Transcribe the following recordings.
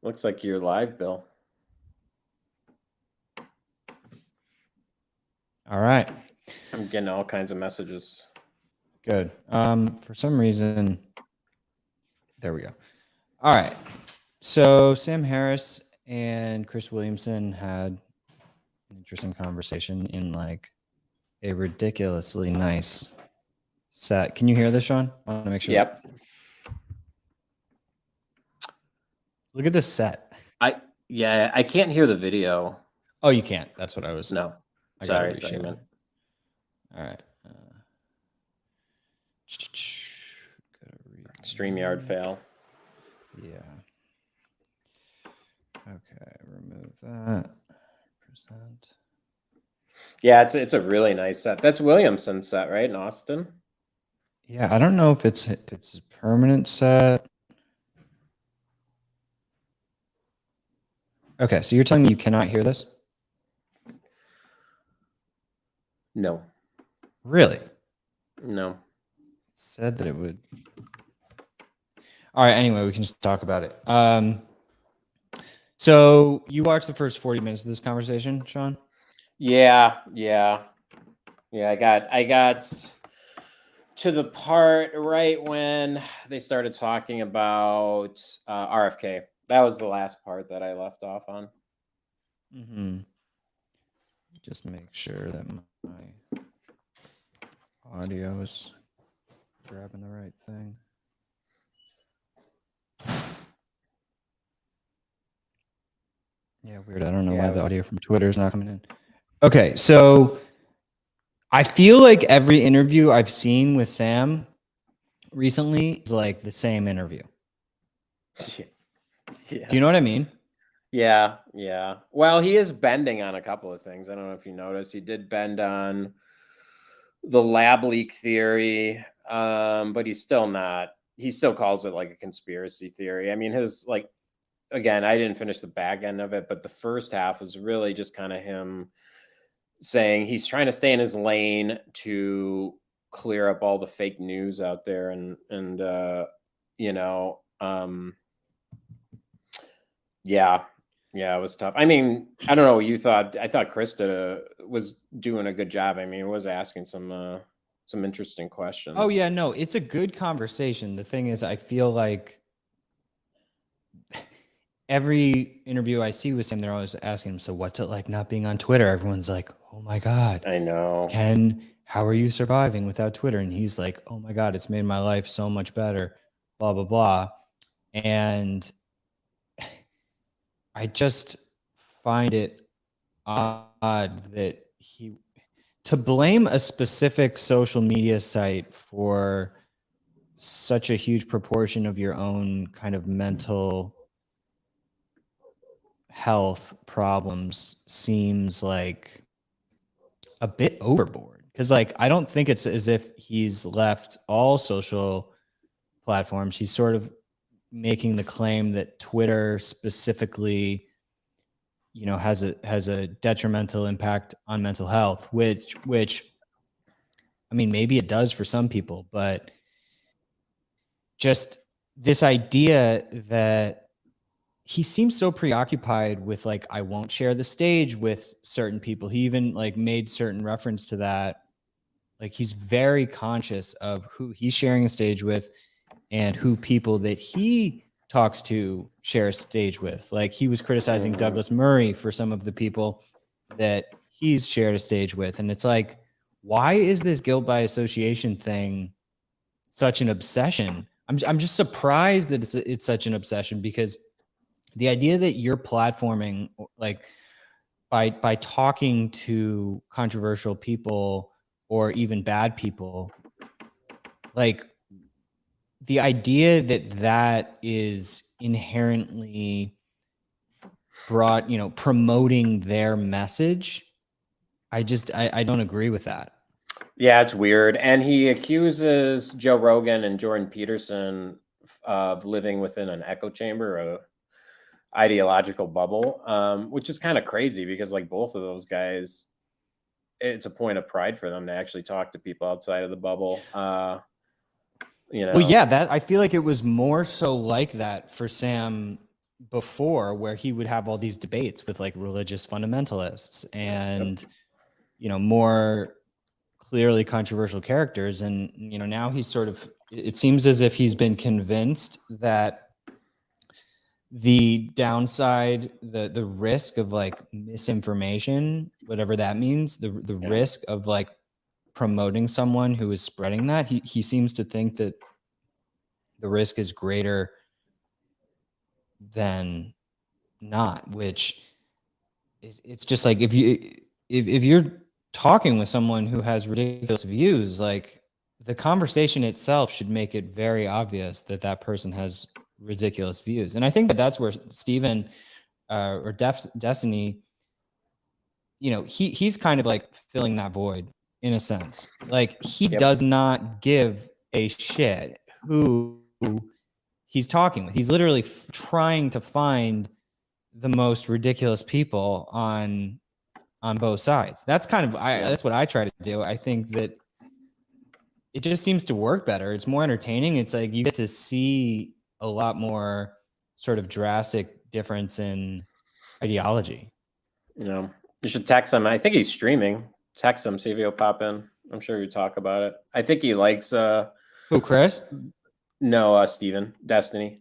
Looks like you're live, Bill. All right. I'm getting all kinds of messages. Good. For some reason, there we go. All right. So Sam Harris and Chris Williamson had an interesting conversation in like a ridiculously nice set. Can you hear this, Sean? I want to make sure. Yep. Look at this set. I can't hear the video. Oh, you can't. That's what I was. No. I Sorry. gotta reshare. All right. StreamYard fail. Yeah. Okay, remove that. Present. Yeah, it's a really nice set. That's Williamson's set, right, in Austin? Yeah, I don't know if it's a permanent set. Okay, so you're telling me you cannot hear this? No. Really? No. It said that it would. All right, anyway, we can just talk about it. So you watched the first 40 minutes of this conversation, Sean? Yeah. I got to the part right when they started talking about RFK. That was the last part that I left off on. Mm-hmm. Just make sure that my audio is grabbing the right thing. Yeah, weird. I don't know why the audio from Twitter is not coming in. Okay, so I feel like every interview I've seen with Sam recently is like the same interview. Yeah. Do you know what I mean? Yeah. Well, he is bending on a couple of things. I don't know if you noticed. He did bend on the lab leak theory, but he's still not. He still calls it like a conspiracy theory. I mean, his like, again, I didn't finish the back end of it, but the first half was really just kind of him saying he's trying to stay in his lane to clear up all the fake news out there, and yeah, it was tough. I mean, I don't know what you thought. I thought Krista was doing a good job. I mean, was asking some interesting questions. Oh yeah, no, it's a good conversation. The thing is, I feel like every interview I see with him, they're always asking him, so what's it like not being on Twitter? Everyone's like, oh my God. I know. Ken, how are you surviving without Twitter? And he's like, oh my God, it's made my life so much better, blah, blah, blah. And I just find it odd that to blame a specific social media site for such a huge proportion of your own kind of mental health problems seems like a bit overboard. Because like, I don't think it's as if he's left all social platforms. He's sort of making the claim that Twitter specifically, you know, has a detrimental impact on mental health, which I mean, maybe it does for some people, but just this idea that he seems so preoccupied with like, I won't share the stage with certain people. He even like made certain reference to that. Like he's very conscious of who he's sharing a stage with and who people that he talks to share a stage with. Like he was criticizing Douglas Murray for some of the people that he's shared a stage with. And it's like, why is this guilt by association thing such an obsession? I'm just surprised that it's such an obsession, because the idea that you're platforming like by talking to controversial people or even bad people, like the idea that is inherently brought, you know, promoting their message, I don't agree with that. Yeah, it's weird. And he accuses Joe Rogan and Jordan Peterson of living within an echo chamber, a ideological bubble, which is kind of crazy because like both of those guys, it's a point of pride for them to actually talk to people outside of the bubble. You know? Well, yeah, that I feel like it was more so like that for Sam before, where he would have all these debates with like religious fundamentalists and, you know, more clearly controversial characters. And, you know, now he's sort of, it seems as if he's been convinced that the downside, the risk of like misinformation, whatever that means, the risk of like promoting someone who is spreading that, he seems to think that the risk is greater than not, which is, it's just like, if you're talking with someone who has ridiculous views, like the conversation itself should make it very obvious that that person has ridiculous views. And I think that that's where Steven or Destiny, you know, he's kind of like filling that void in a sense. Like he does not give a shit who he's talking with. He's literally trying to find the most ridiculous people on both sides. That's kind of that's what I try to do. I think that it just seems to work better. It's more entertaining. It's like you get to see a lot more sort of drastic difference in ideology. You know, you should text him. I think he's streaming. Text him, see if he'll pop in. I'm sure you talk about it. I think he likes who, Chris? No, Steven, Destiny.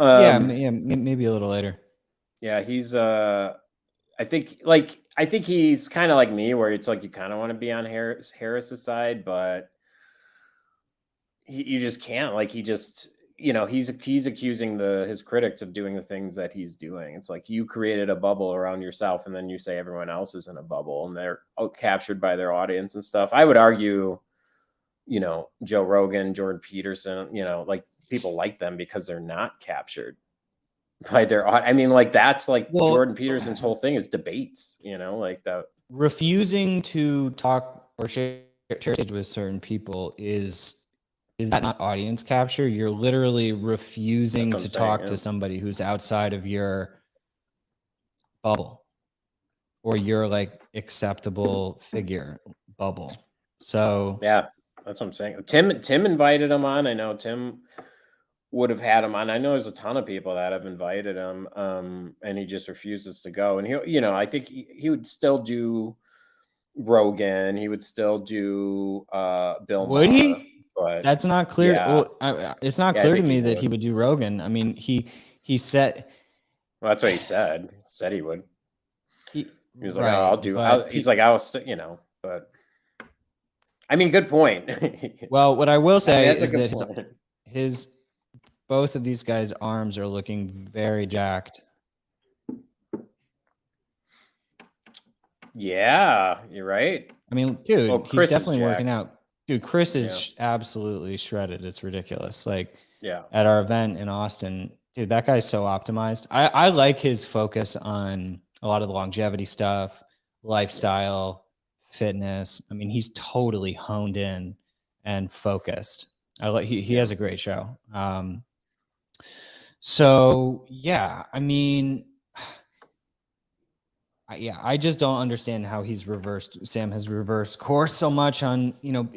Yeah, maybe a little later. Yeah, he's I think he's kind of like me, where it's like you kind of want to be on Harris's side, but you just can't. Like he just, you know, he's accusing his critics of doing the things that he's doing. It's like you created a bubble around yourself, and then you say everyone else is in a bubble, and they're captured by their audience and stuff. I would argue, you know, Joe Rogan, Jordan Peterson, you know, like people like them because they're not captured by their, I mean, like that's like Jordan Peterson's whole thing is debates, you know, like that. Refusing to talk or share stage with certain people is that not audience capture? You're literally refusing to talk to somebody who's outside of your bubble or your like acceptable figure bubble. So yeah, that's what I'm saying. Tim invited him on. I know Tim would have had him on. I know there's a ton of people that have invited him, and he just refuses to go. And he, you know, I think he would still do Rogan. He would still do Bill Maher. Would he? But that's not clear. Yeah. Well, it's not clear to me that he would do Rogan. I mean, he said. Well, that's what he said. He said he would. He was like, right, "Oh, I'll do." He's like, "I'll," you know. But I mean, good point. Well, what I will say is that his both of these guys' arms are looking very jacked. Yeah, you're right. I mean, dude, he's definitely working out. Dude, Chris is absolutely shredded. It's ridiculous. Like, at our event in Austin, dude, that guy's so optimized. I like his focus on a lot of the longevity stuff, lifestyle, fitness. I mean, he's totally honed in and focused. I like he has a great show. So yeah, I mean, I just don't understand how Sam has reversed course so much on, you know,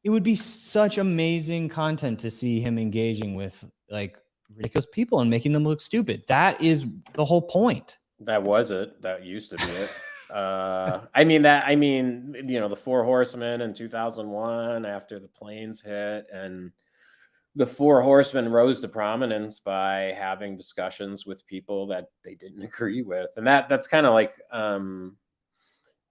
it would be such amazing content to see him engaging with like ridiculous people and making them look stupid. That is the whole point. That was it. That used to be it. I mean, you know, the Four Horsemen in 2001 after the planes hit, and the Four Horsemen rose to prominence by having discussions with people that they didn't agree with. And that's kind of like,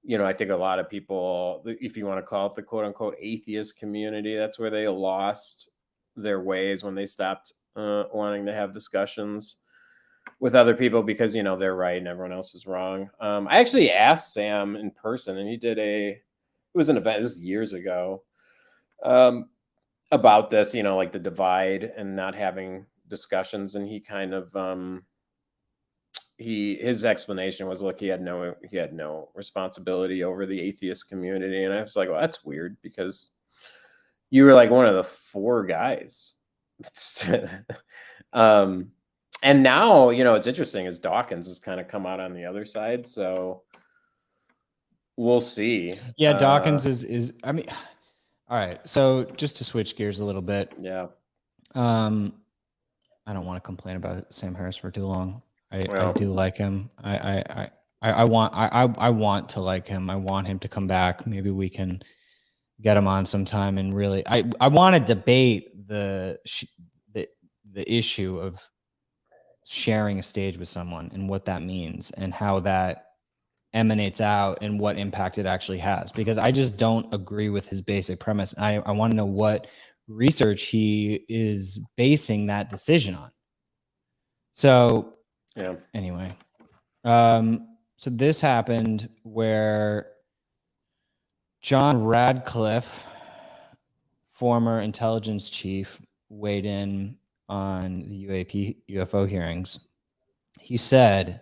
you know, I think a lot of people, if you want to call it the quote unquote atheist community, that's where they lost their ways when they stopped wanting to have discussions with other people because, you know, they're right and everyone else is wrong. I actually asked Sam in person, and he did it was an event, this was years ago, about this, you know, like the divide and not having discussions. And he kind of, his explanation was, look, he had no responsibility over the atheist community. And I was like, well, that's weird because you were like one of the four guys. And now, you know, it's interesting is Dawkins has kind of come out on the other side. So we'll see. Yeah. Dawkins is, I mean, all right. So just to switch gears a little bit. Yeah. I I don't want to complain about Sam Harris for too long. I Well, do like him. I want to like him. I want him to come back. Maybe we can get him on sometime and really I want to debate the issue of sharing a stage with someone and what that means and how that emanates out and what impact it actually has, because I just don't agree with his basic premise. I want to know what research he is basing that decision on. So yeah. anyway, so this happened where John Radcliffe, former intelligence chief, weighed in on the UFO hearings. He said,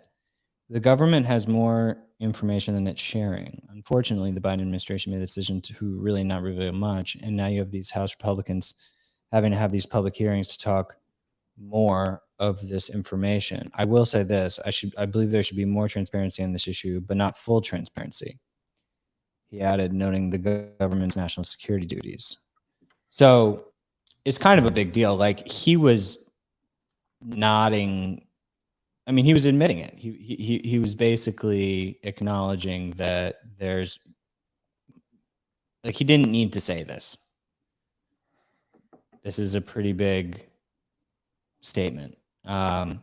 the government has more information than it's sharing. Unfortunately, the Biden administration made the decision to really not reveal much. And now you have these House Republicans having to have these public hearings to talk more of this information. I will say this, I believe there should be more transparency on this issue, but not full transparency. He added, noting the government's national security duties. So it's kind of a big deal. Like, he was nodding. I mean, he was admitting it. He was basically acknowledging that there's, like, he didn't need to say this. This is a pretty big statement. But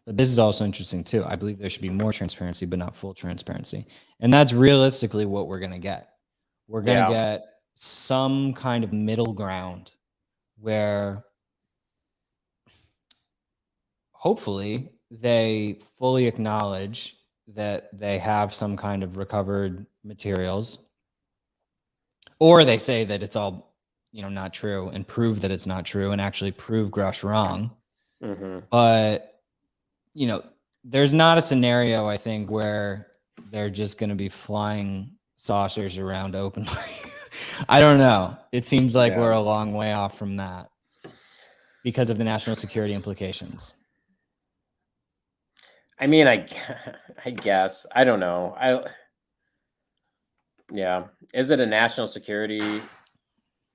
this is also interesting too. I believe there should be more transparency, but not full transparency. And that's realistically what we're going to get. We're going to get some kind of middle ground where hopefully they fully acknowledge that they have some kind of recovered materials, or they say that it's all, not true and prove that it's not true and actually prove Grush wrong. Mm-hmm. But, there's not a scenario, I think, where they're just going to be flying saucers around openly. I don't know. It seems like we're a long way off from that because of the national security implications. I mean, I guess. I don't know. Is it a national security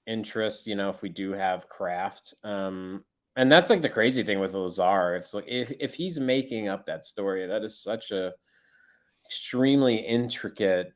interest, if we do have craft? And that's like the crazy thing with Lazar. It's like if he's making up that story, that is such a extremely intricate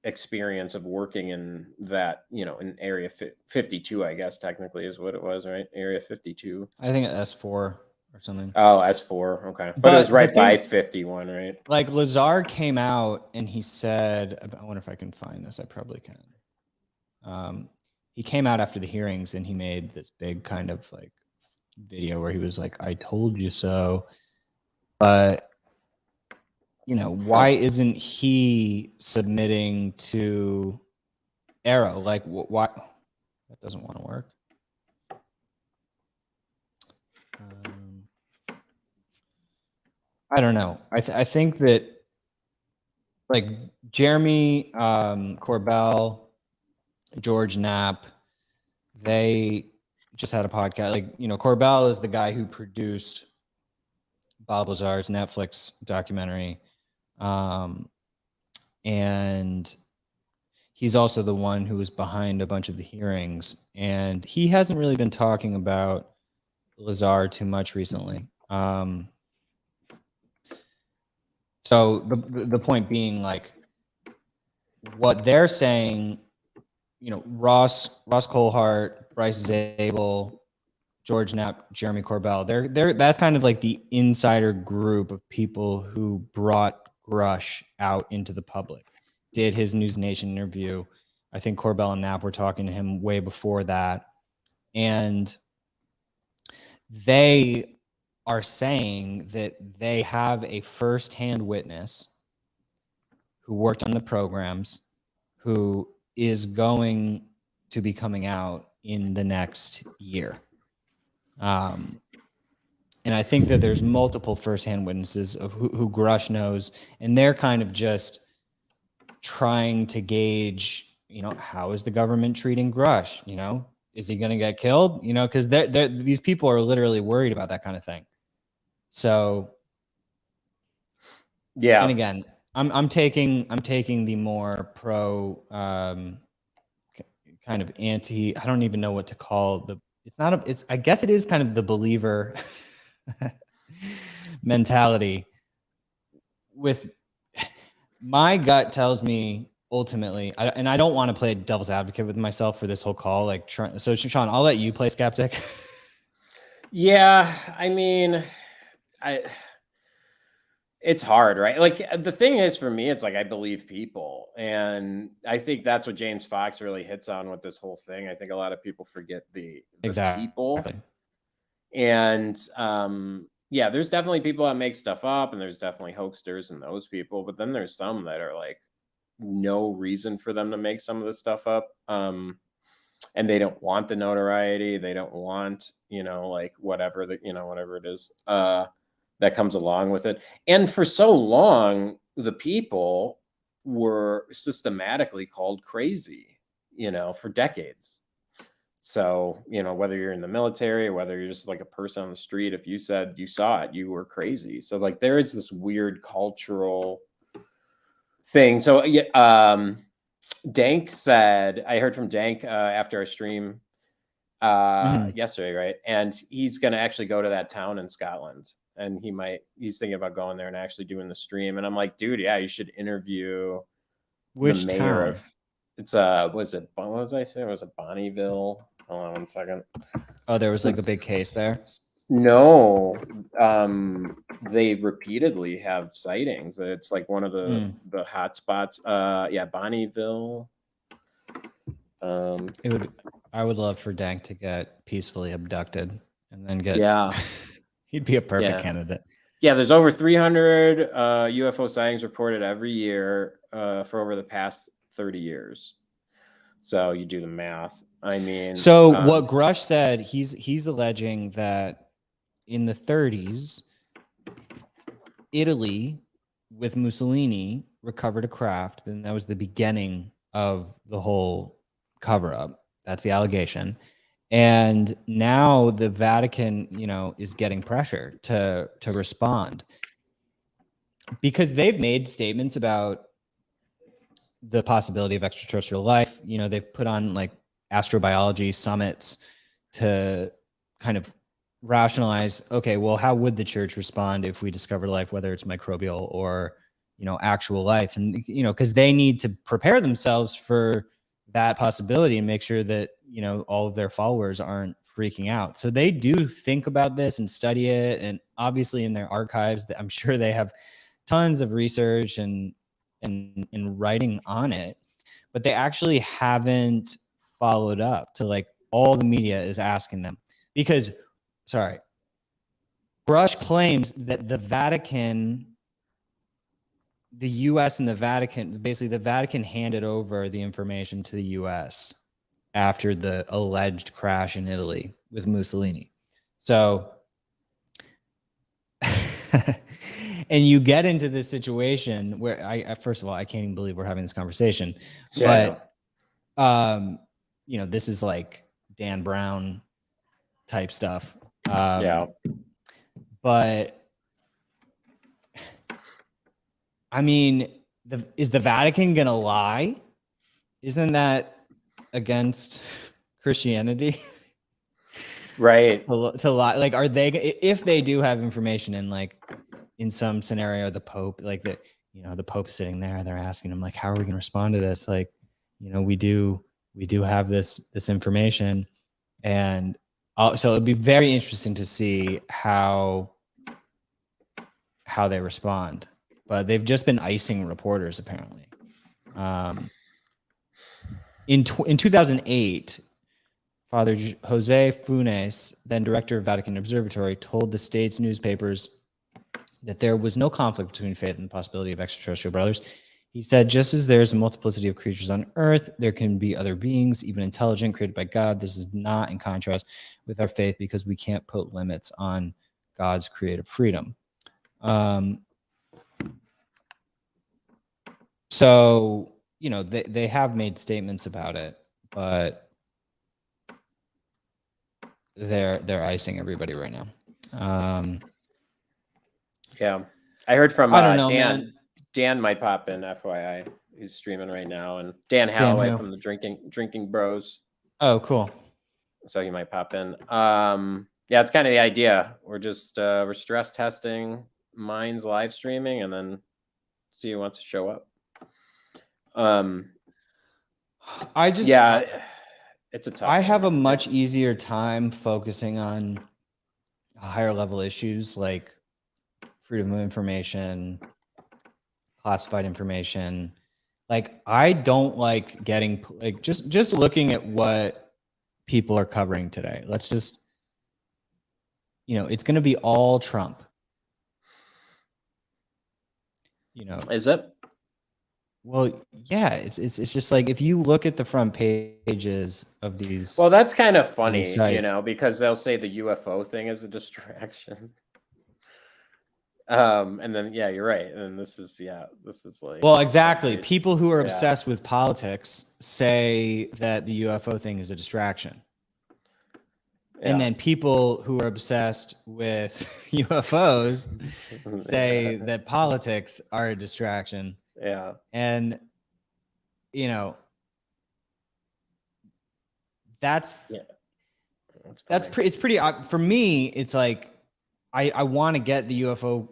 experience of working in that, in Area 52, I guess technically is what it was, right? Area 52. I think S4 or something. Oh, S4. Okay. But it was right by 51, right? Like, Lazar came out and he said, I wonder if I can find this. I probably can. He came out after the hearings and he made this big kind of video where he was like, I told you so. But, why isn't he submitting to Arrow? Like, why? That doesn't want to work. I don't know. I think that Jeremy Corbell, George Knapp, they just had a podcast. Corbell is the guy who produced Bob Lazar's Netflix documentary. And he's also the one who was behind a bunch of the hearings. And he hasn't really been talking about Lazar too much recently. So the point being, what they're saying, Ross Colhart, Bryce Zabel, George Knapp, Jeremy Corbell, that's kind of like the insider group of people who brought Grush out into the public, did his News Nation interview. I think Corbell and Knapp were talking to him way before that. And they are saying that they have a firsthand witness who worked on the programs, who is going to be coming out in the next year. And I think that there's multiple firsthand witnesses of who Grush knows, and they're kind of just trying to gauge, how is the government treating Grush? Is he going to get killed? Because these people are literally worried about that kind of thing. So, yeah. And again, I'm taking the more pro, kind of anti. I don't even know what to call it's not a, it's, I guess it is kind of the believer mentality. With my gut tells me ultimately, and I don't want to play devil's advocate with myself for this whole call. Like, so Sean, I'll let you play skeptic. Yeah, I mean, it's hard, right? Like the thing is for me, it's like I believe people. And I think that's what James Fox really hits on with this whole thing. I think a lot of people forget the people. Exactly. And yeah, there's definitely people that make stuff up, and there's definitely hoaxers and those people, but then there's some that are like no reason for them to make some of this stuff up. And they don't want the notoriety. They don't want, like whatever whatever it is that comes along with it. And for so long, the people were systematically called crazy, for decades. So, whether you're in the military or whether you're just like a person on the street, if you said you saw it, you were crazy. So like there is this weird cultural thing. So Dank said, I heard from Dank after our stream yesterday, right? And he's going to actually go to that town in Scotland, and he's thinking about going there and actually doing the stream. And I'm like, dude, yeah, you should interview Which the mayor town? of, what was I saying? Was it Bonnyville? Hold on 1 second. Oh, there was like a big case there. No, they repeatedly have sightings. It's like one of the hot spots. Yeah, Bonnyville. I would love for Dank to get peacefully abducted and then get. Yeah, he'd be a perfect candidate. Yeah, there's over 300 UFO sightings reported every year for over the past 30 years. So you do the math. I mean, so what Grush said, he's alleging that in the 30s, Italy with Mussolini recovered a craft, and that was the beginning of the whole cover-up. That's the allegation. And now the Vatican, is getting pressure to respond, because they've made statements about the possibility of extraterrestrial life. They've put on like astrobiology summits to kind of rationalize, okay, well, how would the church respond if we discovered life, whether it's microbial or, actual life? And, because they need to prepare themselves for that possibility and make sure that, all of their followers aren't freaking out. So they do think about this and study it. And obviously in their archives, I'm sure they have tons of research and writing on it, but they actually haven't followed up to like all the media is asking them. Because, Brush claims that the Vatican, the US and the Vatican, basically the Vatican handed over the information to the US after the alleged crash in Italy with Mussolini. So, and you get into this situation where first of all, I can't even believe we're having this conversation, but this is like Dan Brown type stuff. But I mean, is the Vatican going to lie? Isn't that against Christianity? Right. to lie? Like, are they, if they do have information in like, in some scenario, the Pope, like the Pope sitting there, they're asking him like, how are we going to respond to this? Like, we do have this information. And so it'd be very interesting to see how they respond. But they've just been icing reporters apparently. In 2008, Father Jose Funes, then director of Vatican Observatory, told the state's newspapers that there was no conflict between faith and the possibility of extraterrestrial brothers. He said, just as there's a multiplicity of creatures on Earth, there can be other beings, even intelligent, created by God. This is not in contrast with our faith because we can't put limits on God's creative freedom. So, they have made statements about it, but they're icing everybody right now. Yeah, I heard from I don't know, Dan. man. Dan might pop in, FYI. He's streaming right now, and Dan Halloway from the Drinking Bros. Oh, cool. so he might pop in. Yeah, it's kind of the idea. We're just we're stress testing Minds live streaming, and then see who wants to show up. I just yeah, it's a tough. I have a one. much easier time focusing on higher level issues like freedom of information, classified information. Like I don't like getting like just looking at what people are covering today. Let's just, you know, it's going to be all Trump. You know, Is it? well, yeah, it's just like if you look at the front pages of these. Well, that's kind of funny, sites. you know, because they'll say the UFO thing is a distraction. And then yeah, you're right. And this is like, Well, exactly. crazy. People who are Yeah. obsessed with politics say that the UFO thing is a distraction. Yeah. And then people who are obsessed with UFOs say that politics are a distraction. Yeah. And, you know, that's it's pretty, for me, it's like, I want to get the UFO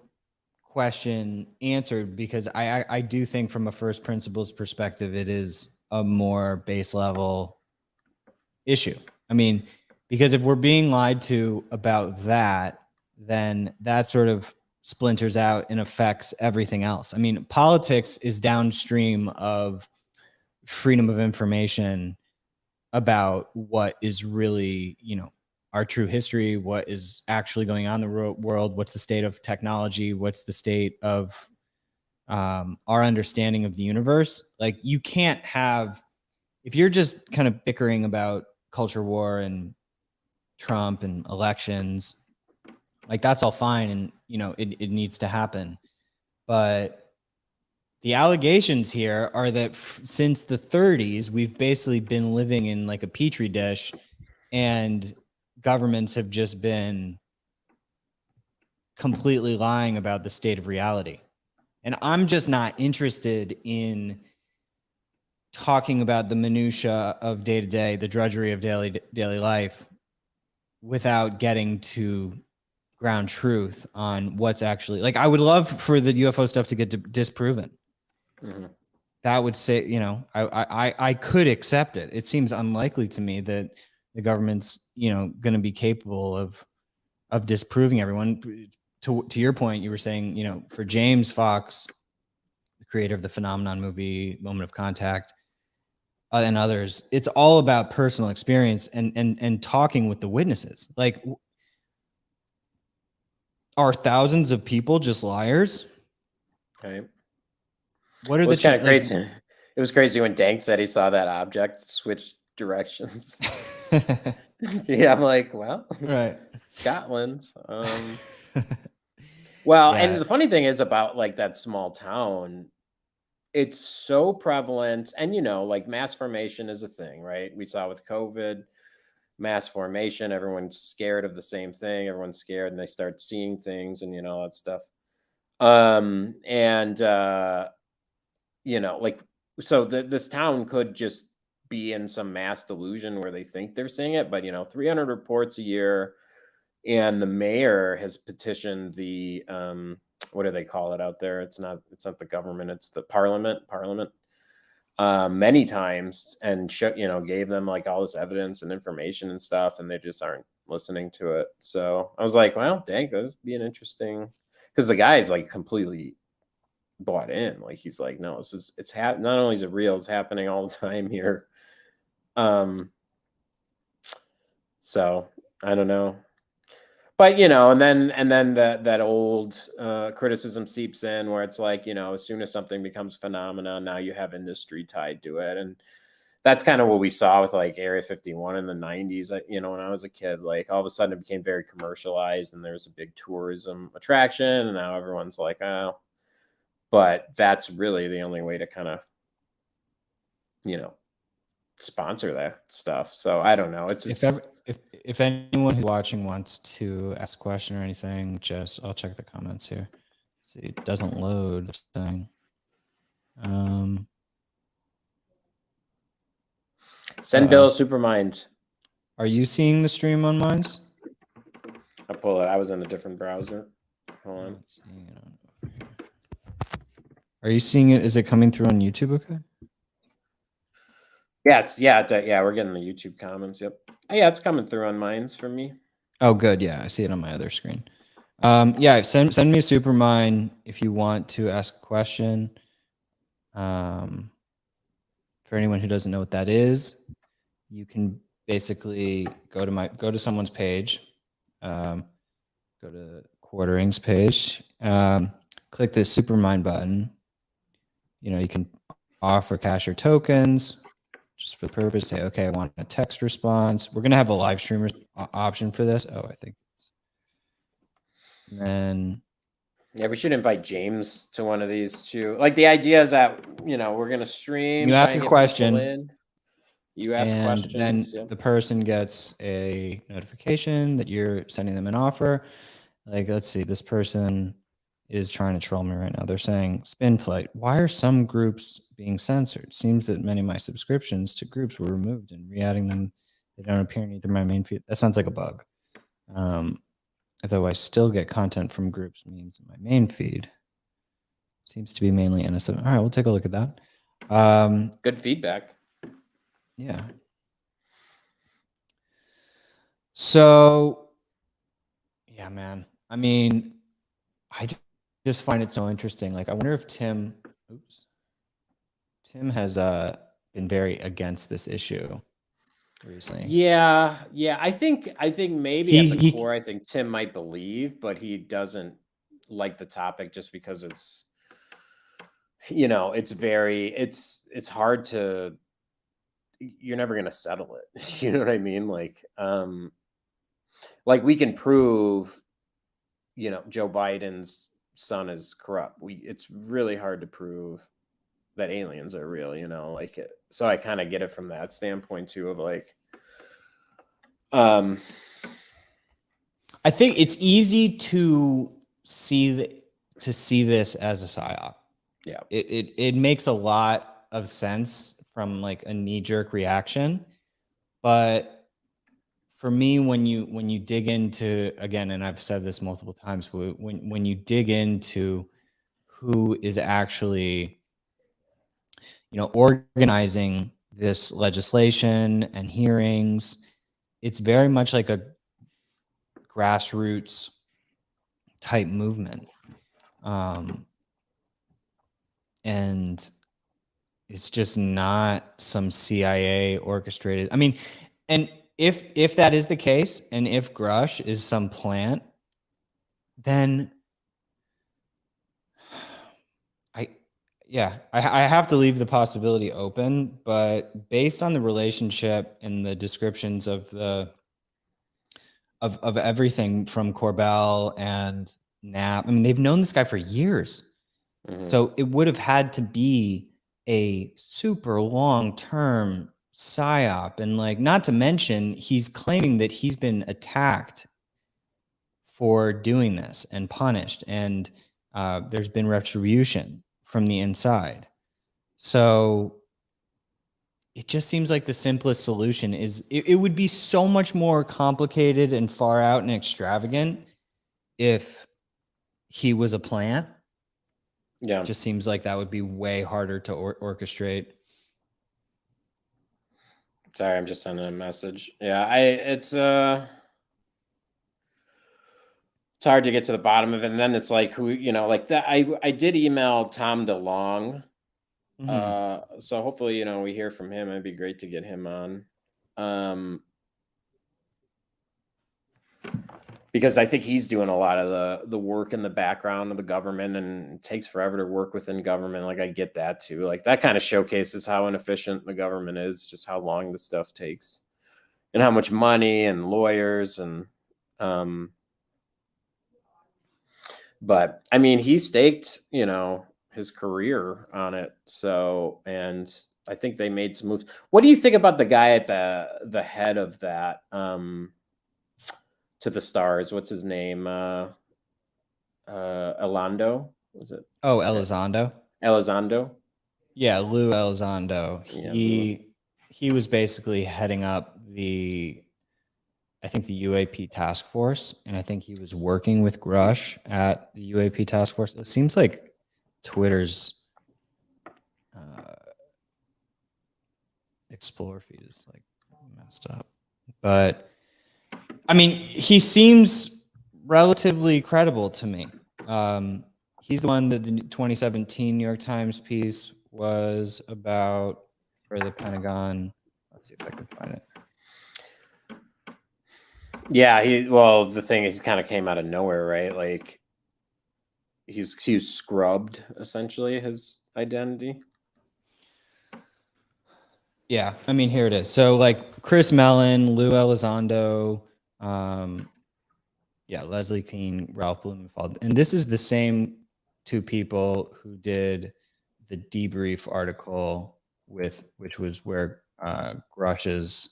question answered because I do think from a first principles perspective, it is a more base level issue. I mean, because if we're being lied to about that, then that sort of splinters out and affects everything else. I mean, politics is downstream of freedom of information about what is really, you know, our true history, what is actually going on in the world, what's the state of technology, what's the state of our understanding of the universe. Like you can't have, if you're just kind of bickering about culture war and Trump and elections, like that's all fine. And, you know, it needs to happen. But the allegations here are that since the 30s, we've basically been living in like a petri dish and governments have just been completely lying about the state of reality. And I'm just not interested in talking about the minutia of day to day, the drudgery of daily life without getting to ground truth on what's actually like. I would love for the UFO stuff to get disproven. Mm-hmm. That would say, you know, I could accept it. It seems unlikely to me that the government's, you know, going to be capable of disproving everyone. To your point, you were saying, you know, for James Fox, the creator of the Phenomenon movie, Moment of Contact, and others, it's all about personal experience and talking with the witnesses. Like, are thousands of people just liars? Okay. What are the kind of crazy? Like, it was crazy when Dank said he saw that object switch directions. Yeah, I'm like, well, right, Scotland. Well, yeah. And the funny thing is about like that small town, it's so prevalent, and you know, like mass formation is a thing, right? We saw with COVID, mass formation, everyone's scared of the same thing, everyone's scared, and they start seeing things, and you know, that stuff. And you know, like, so this town could just be in some mass delusion where they think they're seeing it, but you know, 300 reports a year, and the mayor has petitioned the what do they call it out there? It's not the government, it's the parliament many times, and you know, gave them like all this evidence and information and stuff, and they just aren't listening to it. So I was like, well, dang, that would be an interesting, because the guy is like completely bought in. Like he's like, no, it's not only is it real, it's happening all the time here. So I don't know. But you know, and then that old criticism seeps in where it's like, you know, as soon as something becomes phenomena, now you have industry tied to it, and that's kind of what we saw with like Area 51 in the 90s. You know, when I was a kid, like all of a sudden it became very commercialized, and there's a big tourism attraction, and now everyone's like, oh. But that's really the only way to kind of, you know, sponsor that stuff. So I don't know. If anyone who's watching wants to ask a question or anything, just I'll check the comments here. See, it doesn't load this thing. Send Bill a Supermind. Are you seeing the stream on mine's? I pull it. I was in a different browser. Hold I'm on. not seeing it on over here. Are you seeing it? Is it coming through on YouTube? Okay. Yeah, we're getting the YouTube comments. Yep. Yeah, it's coming through on mine's for me. Oh, good. Yeah, I see it on my other screen. Yeah, send me a super mine if you want to ask a question. For anyone who doesn't know what that is, you can basically go to someone's page, go to Quartering's page, click this super mine button. You can offer cash or tokens just for the purpose. Say, okay, I want a text response. We're gonna have a live streamer option for this. Oh, I think it's. And then Yeah, we should invite James to one of these too. Like the idea is that we're gonna stream, you try ask and a get people question, in. You ask and then questions. Yep. the person gets a notification that you're sending them an offer. Like, let's see, this person is trying to troll me right now. They're saying, Spin Flight, why are some groups being censored? Seems that many of my subscriptions to groups were removed and re-adding them, they don't appear in either my main feed. That sounds like a bug. Although I still get content from groups memes in my main feed. Seems to be mainly innocent. All right, we'll take a look at that. Good feedback. Yeah. So, yeah, man. I mean, I just find it so interesting. Like, I wonder if Tim has been very against this issue recently. Yeah. I think maybe at the He core, I think Tim might believe, but he doesn't like the topic just because it's it's hard to, you're never gonna settle it. You know what I mean? Like we can prove, Joe Biden's son is corrupt. It's really hard to prove that aliens are real, so I kind of get it from that standpoint too of like I think it's easy to see this as a psyop. Yeah. It makes a lot of sense from like a knee-jerk reaction, but for me, when you dig into, again, and I've said this multiple times, when you dig into who is actually organizing this legislation and hearings, it's very much like a grassroots type movement, and it's just not some CIA orchestrated. I mean, and if that is the case, and if Grush is some plant, then I have to leave the possibility open. But based on the relationship and the descriptions of of everything from Corbell and Knapp, I mean, they've known this guy for years. Mhm. So it would have had to be a super long-term psyop. And like, not to mention, he's claiming that he's been attacked for doing this and punished. And there's been retribution from the inside. So it just seems like the simplest solution is it would be so much more complicated and far out and extravagant if he was a plant. Yeah. It just seems like that would be way harder to orchestrate. Sorry, I'm just sending a message. Yeah, it's hard to get to the bottom of it, and then it's like who, like that. I did email Tom DeLong, so hopefully we hear from him. It'd be great to get him on, because I think he's doing a lot of the work in the background of the government, and it takes forever to work within government. Like I get that too. Like that kind of showcases how inefficient the government is, just how long the stuff takes, and how much money and lawyers and but I mean, he staked, his career on it. So, and I think they made some moves. What do you think about the guy at the head of that to the stars? What's his name? Elando? Was it? Oh, Elizondo. Elizondo? Yeah, Lou Elizondo. Yeah, Lou. He was basically heading up I think the UAP task force, and I think he was working with Grush at the UAP task force. It seems like Twitter's Explore feed is like messed up, but I mean, he seems relatively credible to me. He's the one that the 2017 New York Times piece was about for the Pentagon. Let's see if I can find it. Yeah, the thing is, he kind of came out of nowhere, right? Like he was scrubbed, essentially, his identity. Yeah, I mean, here it is. So like Chris Mellon, Lou Elizondo, Leslie Keene, Ralph Blumenfeld, and this is the same two people who did the debrief article which was where Grush's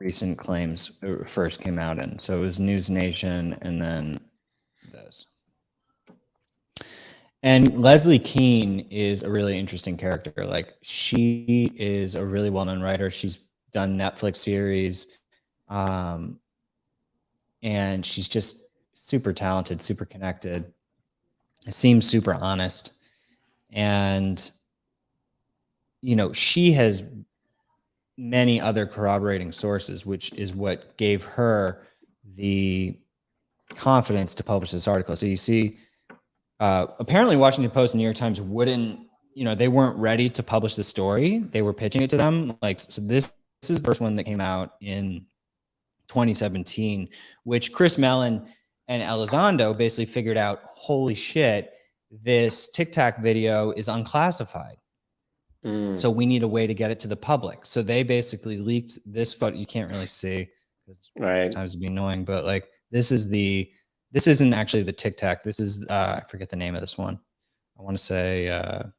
recent claims first came out in. So it was News Nation and then this. And Leslie Keene is a really interesting character. Like she is a really well-known writer. She's done Netflix series. And she's just super talented, super connected. Seems super honest. And, she has many other corroborating sources, which is what gave her the confidence to publish this article. So you see, apparently Washington Post and New York Times wouldn't, they weren't ready to publish the story. They were pitching it to them. So this is the first one that came out in 2017, which Chris Mellon and Elizondo basically figured out, holy shit, this Tic Tac video is unclassified. So we need a way to get it to the public. So they basically leaked this photo. You can't really see because sometimes it'd be annoying, but like this isn't actually the Tic Tac. This is I forget the name of this one. I want to say the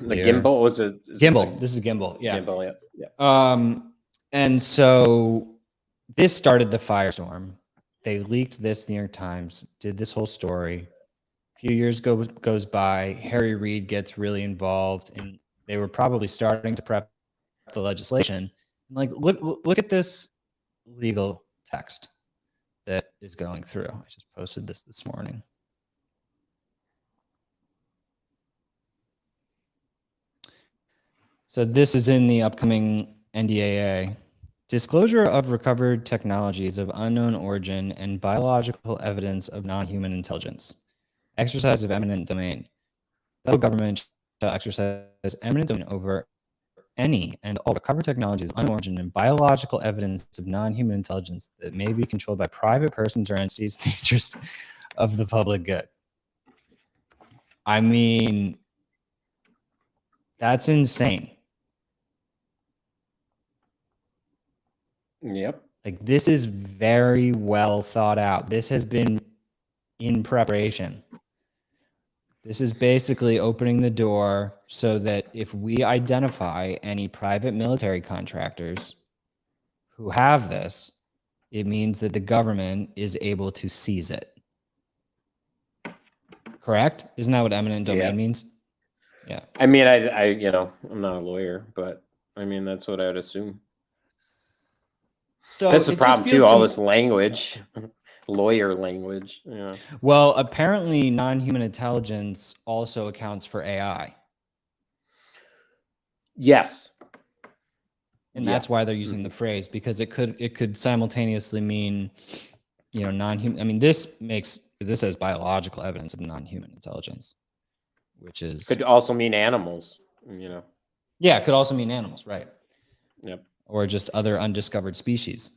gimbal. Was it gimbal? This is gimbal. Yeah. Gimbal. Yeah. And so this started the firestorm. They leaked this, New York Times did this whole story. A few years goes by. Harry Reid gets really involved, and they were probably starting to prep the legislation. Like, look at this legal text that is going through. I just posted this morning. So this is in the upcoming NDAA. Disclosure of recovered technologies of unknown origin and biological evidence of non-human intelligence. Exercise of eminent domain. The federal government shall exercise eminent domain over any and all recovered technologies of unknown origin and biological evidence of non-human intelligence that may be controlled by private persons or entities in the interest of the public good. I mean, that's insane. Yep. Like, this is very well thought out. This has been in preparation. This is basically opening the door so that if we identify any private military contractors who have this, it means that the government is able to seize it. Correct? Isn't that what eminent domain means? Yeah. I mean, I I'm not a lawyer, but I mean, that's what I would assume. So that's the problem too. All this language, lawyer language. Yeah. Well, apparently, non-human intelligence also accounts for AI. Yes. And that's why they're using the phrase, because it could simultaneously mean, non-human. I mean, this has biological evidence of non-human intelligence, which is could also mean animals. Yeah, it could also mean animals, right? Yep. Or just other undiscovered species.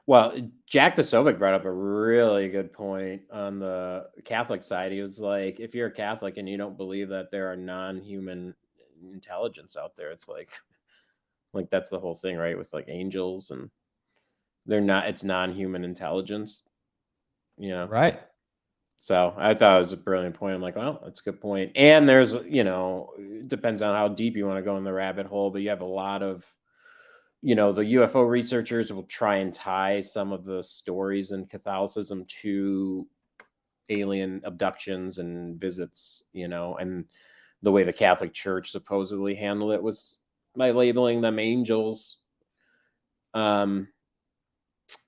Well, Jack Posobiec brought up a really good point on the Catholic side. He was like, if you're a Catholic and you don't believe that there are non-human intelligence out there, it's like that's the whole thing, right? With like angels, and it's non-human intelligence, Right. So I thought it was a brilliant point. I'm like, well, that's a good point. And there's, it depends on how deep you want to go in the rabbit hole, but you have a lot of, the UFO researchers will try and tie some of the stories in Catholicism to alien abductions and visits, and the way the Catholic Church supposedly handled it was by labeling them angels, And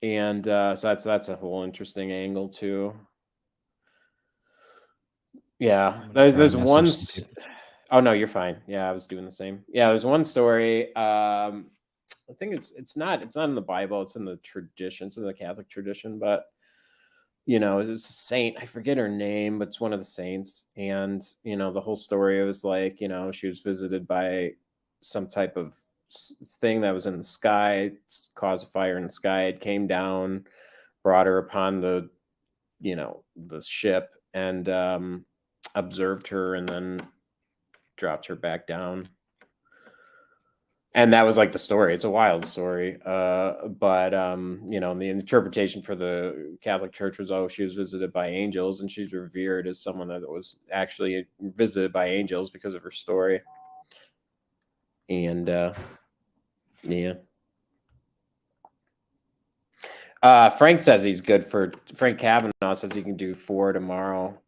so that's a whole interesting angle too. Yeah, I'm gonna try there's and message one. some people. Oh no, you're fine. Yeah, I was doing the same. Yeah, there's one story. I think it's not in the Bible. It's in the tradition. It's in the Catholic tradition, but it's a saint. I forget her name, but it's one of the saints. And the whole story was like, she was visited by some type of thing that was in the sky, caused a fire in the sky. It came down, brought her upon the ship, and observed her, and then dropped her back down. And that was like the story. It's a wild story. But the interpretation for the Catholic Church was, oh, she was visited by angels, and she's revered as someone that was actually visited by angels because of her story. And yeah. Frank says he's good for Frank Kavanaugh says he can do 4 tomorrow,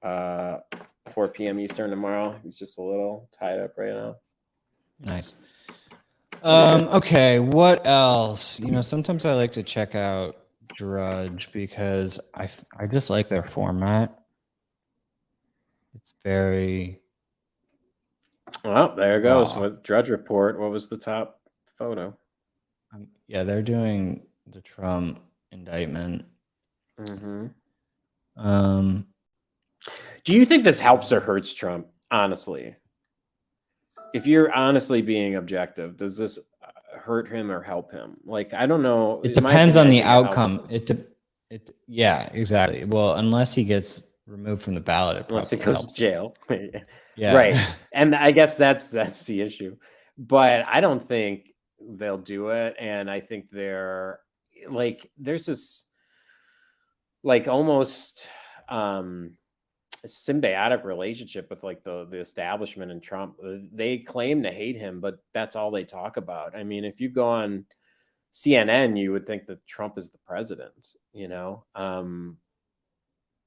4 p.m. Eastern tomorrow. He's just a little tied up right now. Nice. Okay, what else? Sometimes I like to check out Drudge because I just like their format. It's very Well, there it goes. raw. With Drudge Report, what was the top photo? Yeah, they're doing the Trump indictment. Mm-hmm. Um, Do you think this helps or hurts Trump? Honestly, if you're honestly being objective, does this hurt him or help him? Like, I don't know. it In my depends opinion, on I the think it helps outcome. him. Yeah, exactly. Well, unless he gets removed from the ballot, it Unless he probably goes to helps him. jail. Yeah. Right. And I guess that's the issue. But I don't think they'll do it. And I think there's this like almost symbiotic relationship with like the establishment and Trump. They claim to hate him, but that's all they talk about. I mean, if you go on CNN, you would think that Trump is the president,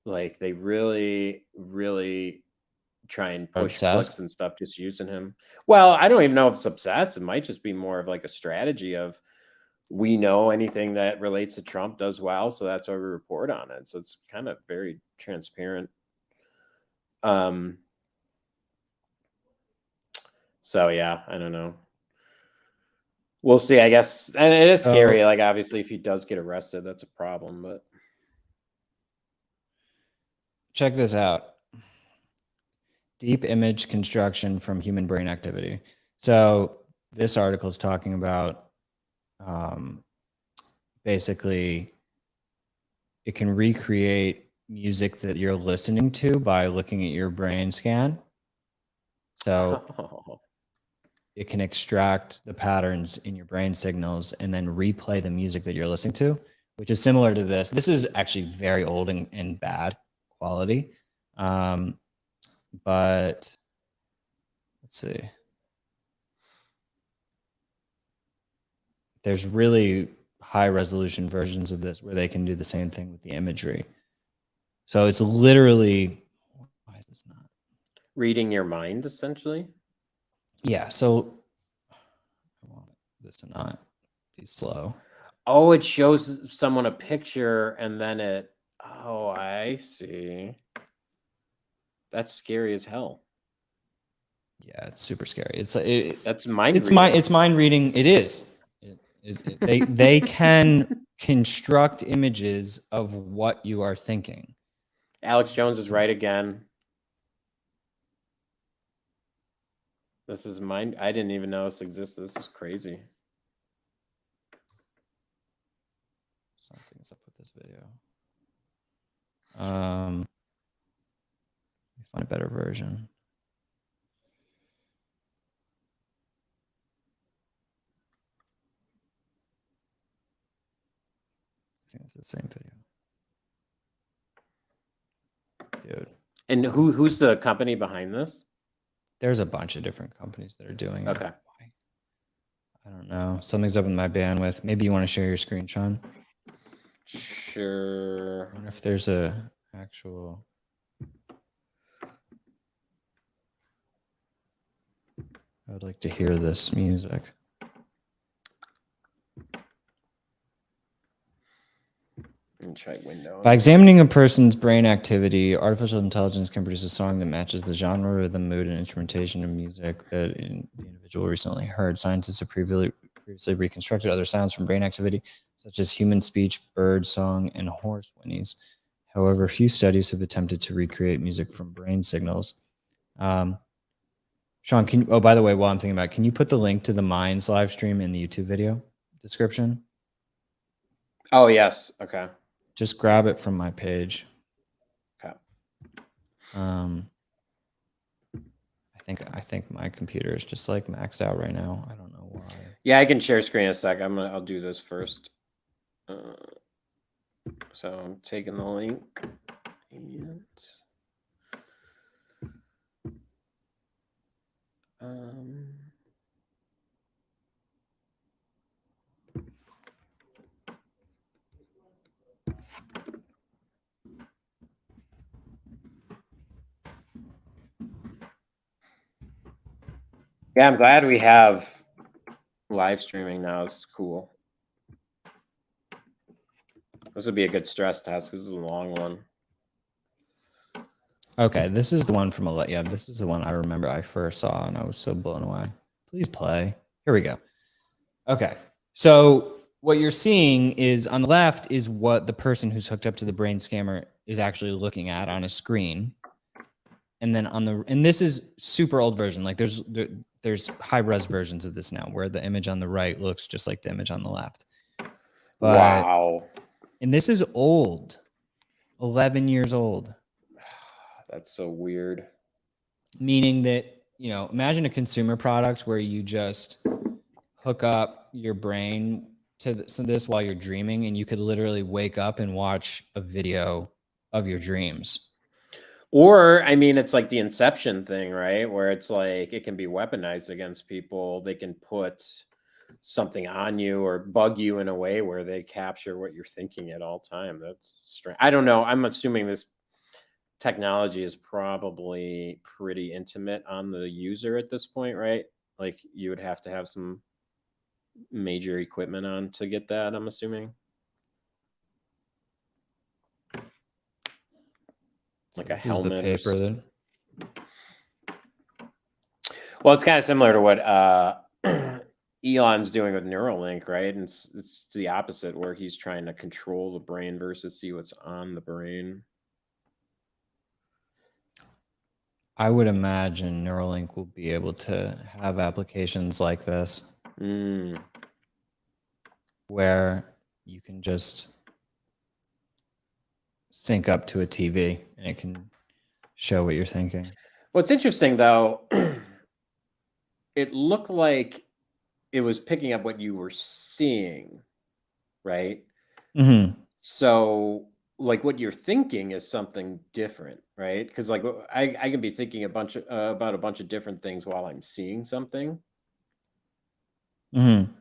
like they really, really try and Are push obsessed. clicks and stuff just using him. Well, I don't even know if it's obsessed. It might just be more of like a strategy of we know anything that relates to Trump does well, so that's why we report on it. So it's kind of very transparent. So yeah, I don't know. We'll see, I guess. And it is scary. So Like obviously if he does get arrested, that's a problem, but check this out. Deep image construction from human brain activity. So this article is talking about basically it can recreate music that you're listening to by looking at your brain scan. So it can extract the patterns in your brain signals and then replay the music that you're listening to, which is similar to this. This is actually very old and bad quality. But let's see. There's really high resolution versions of this where they can do the same thing with the imagery. So it's literally, why is this not? reading your mind, essentially. Yeah. So I want this to not be slow. Oh, it shows someone a picture and then oh, I see. That's scary as hell. Yeah, it's super scary. That's mind it's reading. It's mind reading. It is. They can construct images of what you are thinking. Alex Jones is right again. This is mind. I didn't even know this existed. This is crazy. Something's up with this video. Let me find a better version. I think it's the same video. Dude. And who's the company behind this? There's a bunch of different companies that are doing it. Okay. I don't know. Something's up with my bandwidth. Maybe you want to share your screen, Sean? Sure. I wonder if there's a actual. I would like to hear this music. And try window. By examining a person's brain activity, artificial intelligence can produce a song that matches the genre, rhythm, mood, and instrumentation of music that the individual recently heard. Scientists have previously reconstructed other sounds from brain activity, such as human speech, bird song, and horse whinnies. However, few studies have attempted to recreate music from brain signals. Sean, oh, by the way, while I'm thinking about it, can you put the link to the Minds live stream in the YouTube video description? Oh, yes. Okay. Just grab it from my page. Okay. I think my computer is just like maxed out right now. I don't know why. Yeah, I can share screen in a sec. I'll do this first. So I'm taking the link and yeah, I'm glad we have live streaming now. It's cool. This would be a good stress test because this is a long one. Okay, this is the one from yeah, this is the one I remember I first saw and I was so blown away. Please play. Here we go. Okay. So what you're seeing is on the left is what the person who's hooked up to the brain scammer is actually looking at on a screen. And then and this is super old version. Like there's high res versions of this now where the image on the right looks just like the image on the left. But, wow. And this is old, 11 years old. That's so weird. Meaning that, you know, imagine a consumer product where you just hook up your brain to this while you're dreaming, and you could literally wake up and watch a video of your dreams. Or, I mean, it's like the Inception thing, right? Where it's like it can be weaponized against people. They can put something on you or bug you in a way where they capture what you're thinking at all time. That's strange. I don't know. I'm assuming this technology is probably pretty intimate on the user at this point, right? Like you would have to have some major equipment on to get that, I'm assuming. Like a helmet. Is the paper then? Well, it's kind of similar to what Elon's doing with Neuralink, right? And it's the opposite, where he's trying to control the brain versus see what's on the brain. I would imagine Neuralink will be able to have applications like this, where you can just sync up to a TV and it can show what you're thinking. What's interesting, though, it looked like it was picking up what you were seeing, right? Mm-hmm. So, like, what you're thinking is something different, right? Because, like, I can be thinking about a bunch of different things while I'm seeing something. Mm-hmm.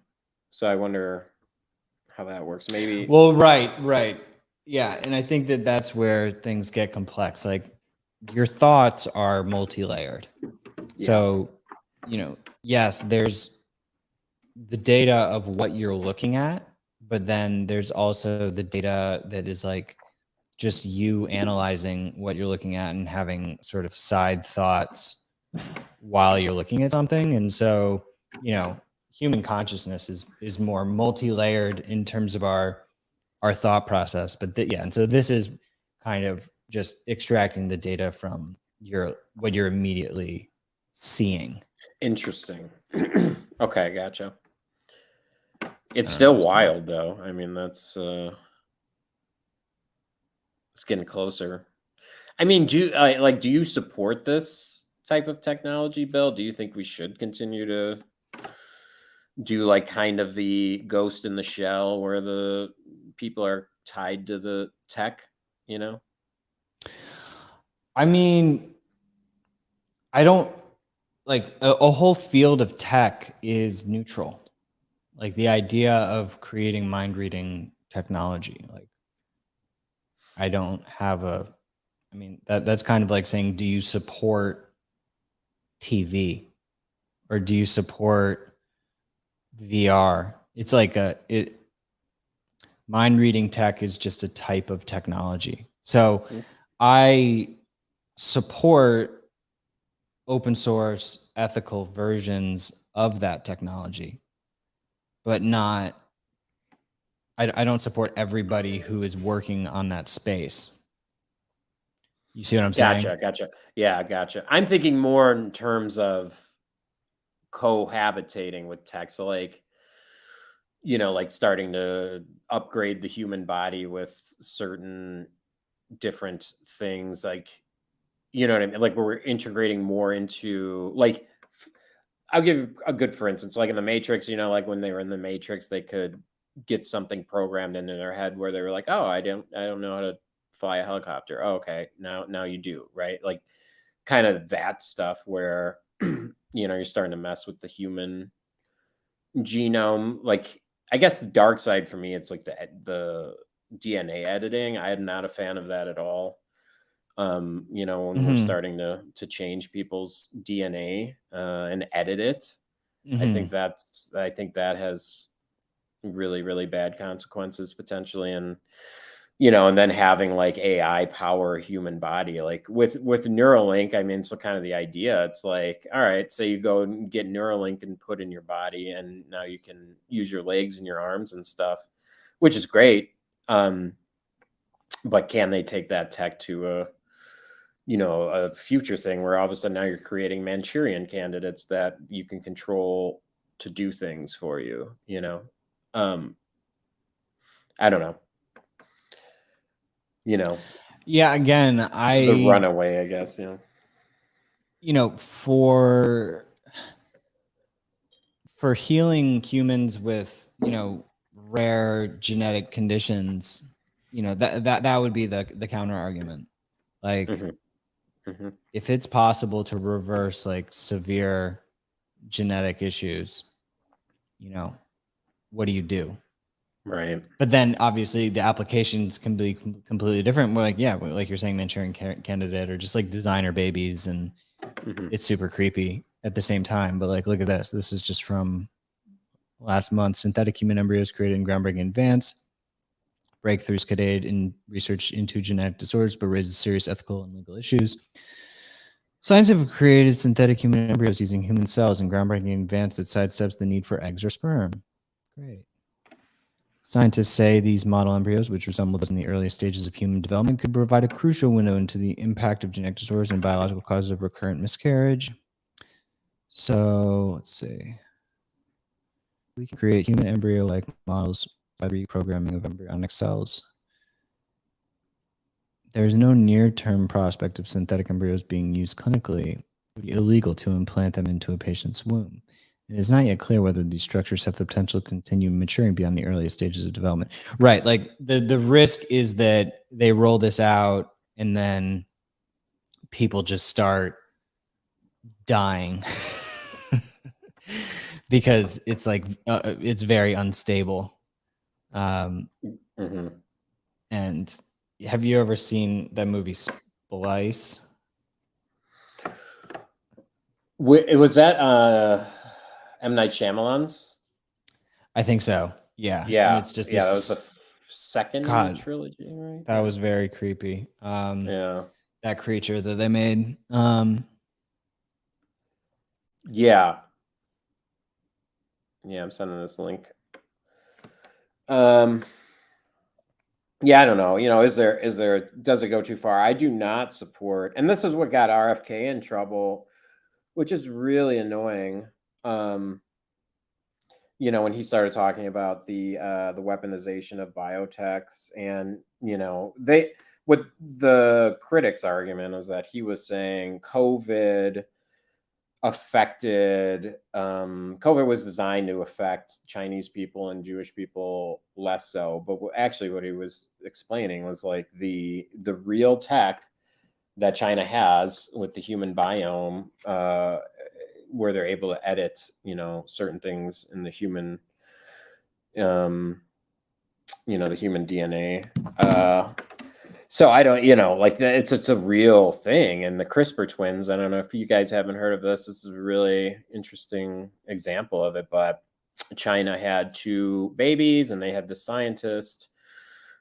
So I wonder how that works. Maybe. Well, right. Yeah, and I think that that's where things get complex. Like your thoughts are multi-layered. Yeah. So, you know, yes, there's the data of what you're looking at, but then there's also the data that is like just you analyzing what you're looking at and having sort of side thoughts while you're looking at something. And so, you know, human consciousness is more multi-layered in terms of our thought process. But yeah, and so this is kind of just extracting the data from what you're immediately seeing. Interesting. Okay, gotcha. It's still wild, though. I mean, that's it's getting closer. I mean, do you support this type of technology, Bill? Do you think we should continue to do like kind of the ghost in the shell where the people are tied to the tech, you know? I mean, I don't like a whole field of tech is neutral. Like the idea of creating mind reading technology, like I don't have I mean, that's kind of like saying, do you support TV or do you support VR? It's like Mind reading tech is just a type of technology. So Mm. I support open source ethical versions of that technology, but not, I don't support everybody who is working on that space. You see what I'm saying? Gotcha. Yeah, gotcha. I'm thinking more in terms of cohabitating with tech. So like, like starting to upgrade the human body with certain different things, like, you know what I mean? Like, where we're integrating more into, like, I'll give you a good for instance, like in the Matrix, like when they were in the Matrix, they could get something programmed into their head where they were like, "Oh, I don't know how to fly a helicopter." Oh, okay, now you do, right? Like kind of that stuff where you're starting to mess with the human genome. Like, I guess the dark side for me, it's like the DNA editing. I am not a fan of that at all. When we're Mm-hmm. starting to change people's DNA and edit it, Mm-hmm. I think that has really, really bad consequences potentially. And then having like AI power a human body, like with Neuralink, I mean, so kind of the idea, it's like, all right, say you go and get Neuralink and put in your body, and now you can use your legs and your arms and stuff, which is great. But can they take that tech to a future thing where all of a sudden now you're creating Manchurian candidates that you can control to do things for you? Um, I don't know, you know, Yeah, again, the runaway, I guess, for healing humans with, rare genetic conditions, that would be the counter argument. Like, hmm hmm if it's possible to reverse like severe genetic issues, what do you do? Right. But then obviously the applications can be completely different. We're like, yeah, like you're saying, Manchurian candidate, or just like designer babies, and hmm it's super creepy at the same time. But like, look at this. This is just from last month. Synthetic human embryos created in groundbreaking advance. Breakthroughs could aid in research into genetic disorders, but raises serious ethical and legal issues. Scientists have created synthetic human embryos using human cells, and groundbreaking advance that sidesteps the need for eggs or sperm. Great. Scientists say these model embryos, which resemble those in the earliest stages of human development, could provide a crucial window into the impact of genetic disorders and biological causes of recurrent miscarriage. So let's see. We can create human embryo-like models by reprogramming of embryonic cells. There is no near-term prospect of synthetic embryos being used clinically. It would be illegal to implant them into a patient's womb. It is not yet clear whether these structures have the potential to continue maturing beyond the earliest stages of development. Right. Like the risk is that they roll this out and then people just start dying because it's like it's very unstable. hmm And have you ever seen that movie Splice? Was that M. Night Shyamalan's? I think so. Yeah. And Yeah, it's just yeah, that was the this second in the God, trilogy, right? that was very creepy. Yeah. That creature that they made. Yeah. Yeah, I'm sending this link. Um, yeah, I don't know. Does it go too far? I do not support, and this is what got RFK in trouble, which is really annoying. Um, when he started talking about the weaponization of biotechs, and they what the critics' argument is that he was saying COVID was designed to affect Chinese people and Jewish people less so. But actually what he was explaining was like the real tech that China has with the human biome, where they're able to edit certain things in the human the human DNA. So I don't, like it's a real thing. And the CRISPR twins, I don't know if you guys haven't heard of this. This is a really interesting example of it. But China had two babies, and they had the scientist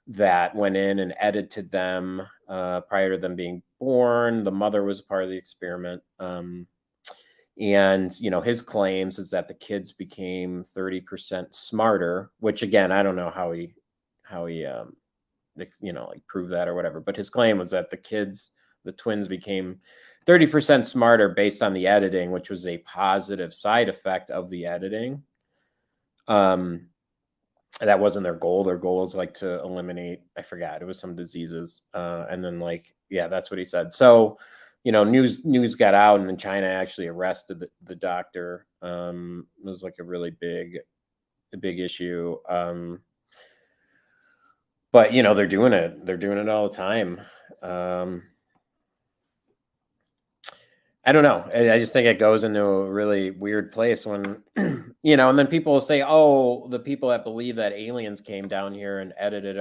that went in and edited them prior to them being born. The mother was part of the experiment. And his claims is that the kids became 30% smarter, which again, I don't know how he like prove that or whatever, but his claim was that the twins became 30% smarter based on the editing, which was a positive side effect of the editing. That wasn't their goal. Their goal was like to eliminate, I forgot, it was some diseases. And then that's what he said. So, news got out, and then China actually arrested the doctor. It was like a really big issue. But they're doing it all the time. I don't know. I just think it goes into a really weird place when, and then people will say, oh, the people that believe that aliens came down here and edited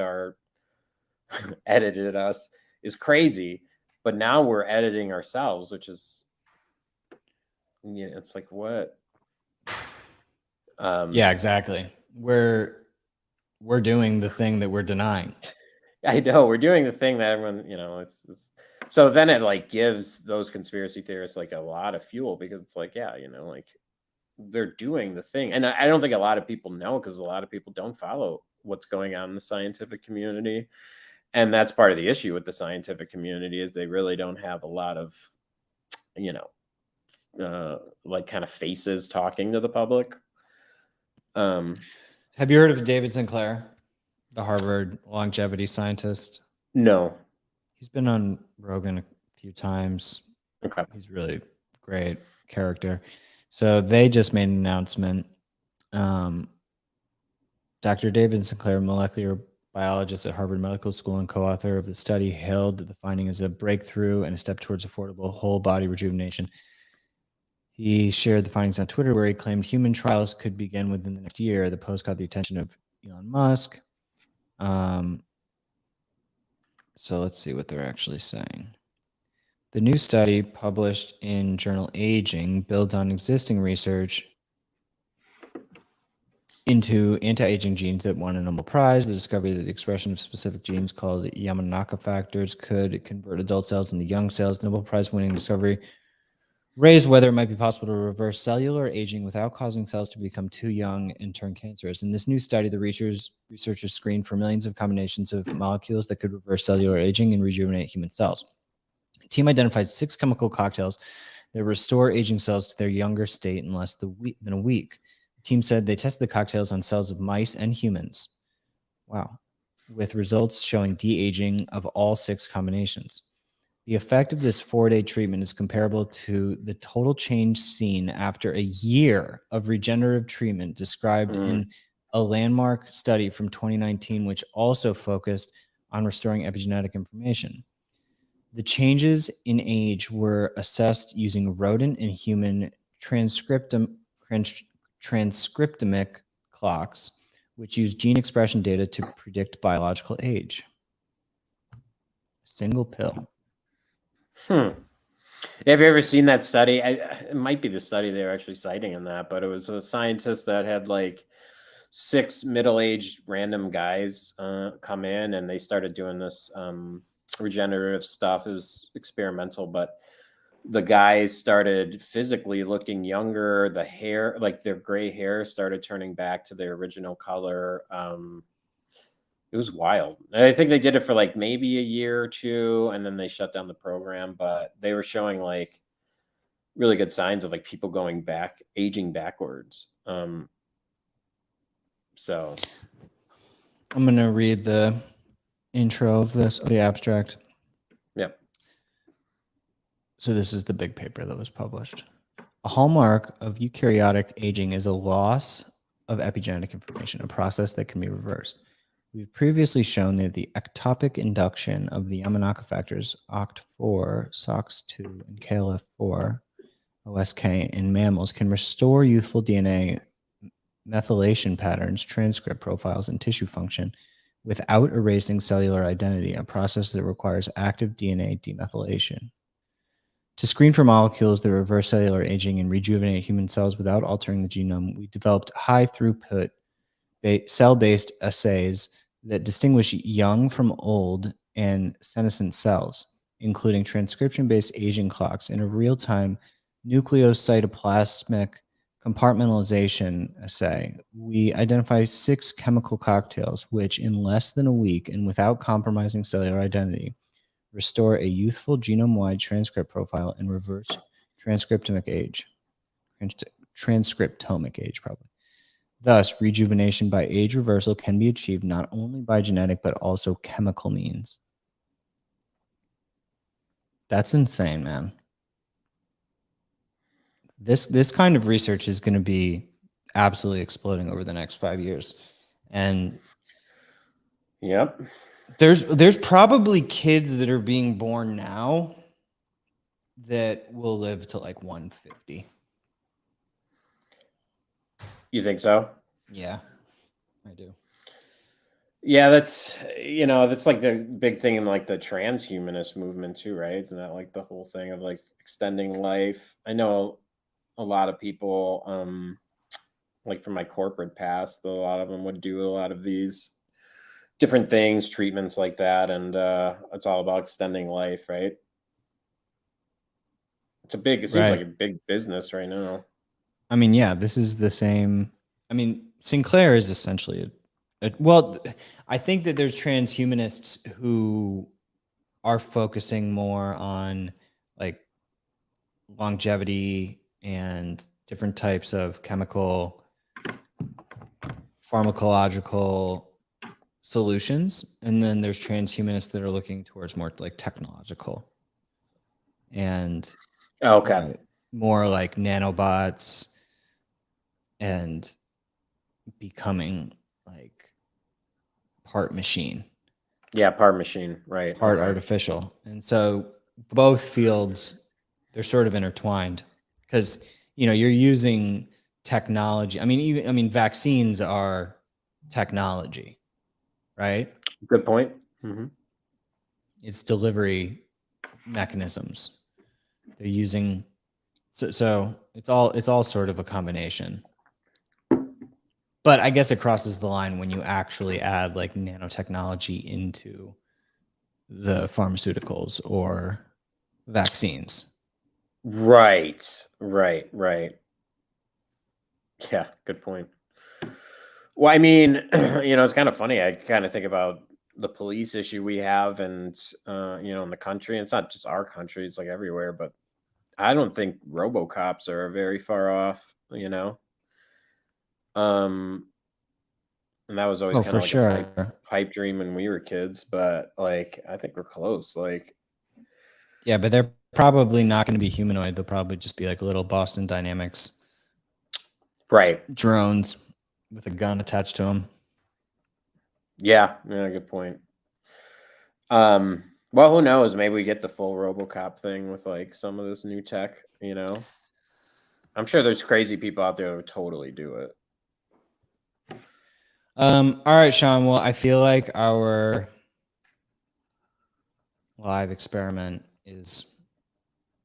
us is crazy. But now we're editing ourselves, which is, it's like, what? Yeah, exactly. We're doing the thing that we're denying. I know we're doing the thing that everyone, it's so then it gives those conspiracy theorists a lot of fuel, because it's they're doing the thing. And I don't think a lot of people know, because a lot of people don't follow what's going on in the scientific community. And that's part of the issue with the scientific community, is they really don't have a lot of, kind of faces talking to the public. Have you heard of David Sinclair, the Harvard longevity scientist? No. He's been on Rogan a few times. Okay. He's really great character. So they just made an announcement. Dr. David Sinclair, molecular biologist at Harvard Medical School and co-author of the study, hailed the finding as a breakthrough and a step towards affordable whole body rejuvenation. He shared the findings on Twitter, where he claimed human trials could begin within the next year. The post caught the attention of Elon Musk. So let's see what they're actually saying. The new study, published in journal Aging, builds on existing research into anti-aging genes that won a Nobel Prize. The discovery that the expression of specific genes called Yamanaka factors could convert adult cells into young cells. The Nobel Prize-winning discovery raised whether it might be possible to reverse cellular aging without causing cells to become too young and turn cancerous. In this new study, the researchers screened for millions of combinations of molecules that could reverse cellular aging and rejuvenate human cells. The team identified 6 chemical cocktails that restore aging cells to their younger state in less than a week. The team said they tested the cocktails on cells of mice and humans. Wow. With results showing de-aging of all 6 combinations. The effect of this 4-day treatment is comparable to the total change seen after a year of regenerative treatment described in a landmark study from 2019, which also focused on restoring epigenetic information. The changes in age were assessed using rodent and human transcriptomic clocks, which use gene expression data to predict biological age. Single pill. Have you ever seen that study? It might be the study they were actually citing in that, but it was a scientist that had 6 middle-aged random guys come in, and they started doing this regenerative stuff. It was experimental, but the guys started physically looking younger. The hair, their gray hair, started turning back to their original color. It was wild. I think they did it for maybe a year or 2, and then they shut down the program. But they were showing really good signs of people going back, aging backwards. So I'm going to read the intro of the abstract. Yep. So this is the big paper that was published. A hallmark of eukaryotic aging is a loss of epigenetic information, a process that can be reversed. We've previously shown that the ectopic induction of the Yamanaka factors OCT4, SOX2, and KLF4, OSK, in mammals can restore youthful DNA methylation patterns, transcript profiles, and tissue function without erasing cellular identity, a process that requires active DNA demethylation. To screen for molecules that reverse cellular aging and rejuvenate human cells without altering the genome, we developed high-throughput cell-based assays that distinguish young from old and senescent cells, including transcription-based aging clocks and a real-time nucleocytoplasmic compartmentalization assay. We identify 6 chemical cocktails, which in less than a week and without compromising cellular identity, restore a youthful genome-wide transcript profile and reverse transcriptomic age. Transcriptomic age, probably. Thus, rejuvenation by age reversal can be achieved not only by genetic but also chemical means. That's insane, man. This kind of research is going to be absolutely exploding over the next 5 years. And yep, there's probably kids that are being born now that will live to like 150. You think so? Yeah, I do. Yeah, that's that's like the big thing in like the transhumanist movement too, right? Isn't that like the whole thing of like extending life? I know a lot of people, like from my corporate past, a lot of them would do a lot of these different things, treatments like that, and it's all about extending life, right? It seems like a big business right now. I mean, yeah, this is the same. I mean, Sinclair is essentially well, I think that there's transhumanists who are focusing more on like longevity and different types of chemical pharmacological solutions, and then there's transhumanists that are looking towards more like technological and more like nanobots and becoming like part machine. Yeah, part machine, right? Part artificial. And so both fields, they're sort of intertwined because you're using technology. I mean, vaccines are technology, right? Good point. Mm-hmm. It's delivery mechanisms. They're using so it's all sort of a combination. But I guess it crosses the line when you actually add like nanotechnology into the pharmaceuticals or vaccines. Right. Yeah, good point. Well, I mean, it's kind of funny. I kind of think about the police issue we have and, in the country. And it's not just our country, it's like everywhere, but I don't think RoboCops are very far off, And that was always kind of like a pipe dream when we were kids, but like, I think we're close. Like, yeah, but they're probably not going to be humanoid. They'll probably just be like little Boston Dynamics, right? Drones with a gun attached to them. Yeah, good point. Well, who knows? Maybe we get the full RoboCop thing with like some of this new tech. I'm sure there's crazy people out there who would totally do it. All right, Sean. Well, I feel like our live experiment is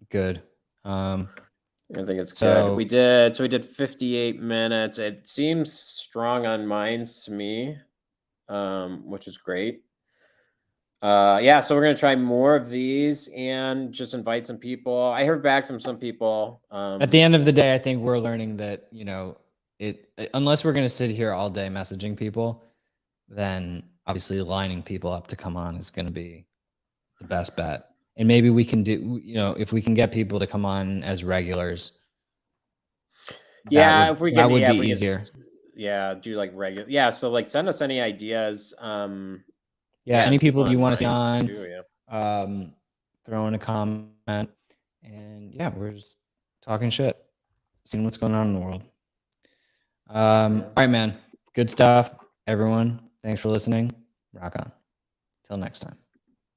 good. I think it's good. We did 58 minutes. It seems strong on minds to me, which is great. Yeah, so we're gonna try more of these and just invite some people. I heard back from some people. At the end of the day, I think we're learning that unless we're gonna sit here all day messaging people, then obviously lining people up to come on is gonna be the best bet. And maybe we can do, if we can get people to come on as regulars. Yeah, that would be easier. Do like regular. Yeah, so like send us any ideas. Any people you want to see on, throw in a comment, and we're just talking shit, seeing what's going on in the world. All right, man. Good stuff, everyone. Thanks for listening. Rock on. Till next time.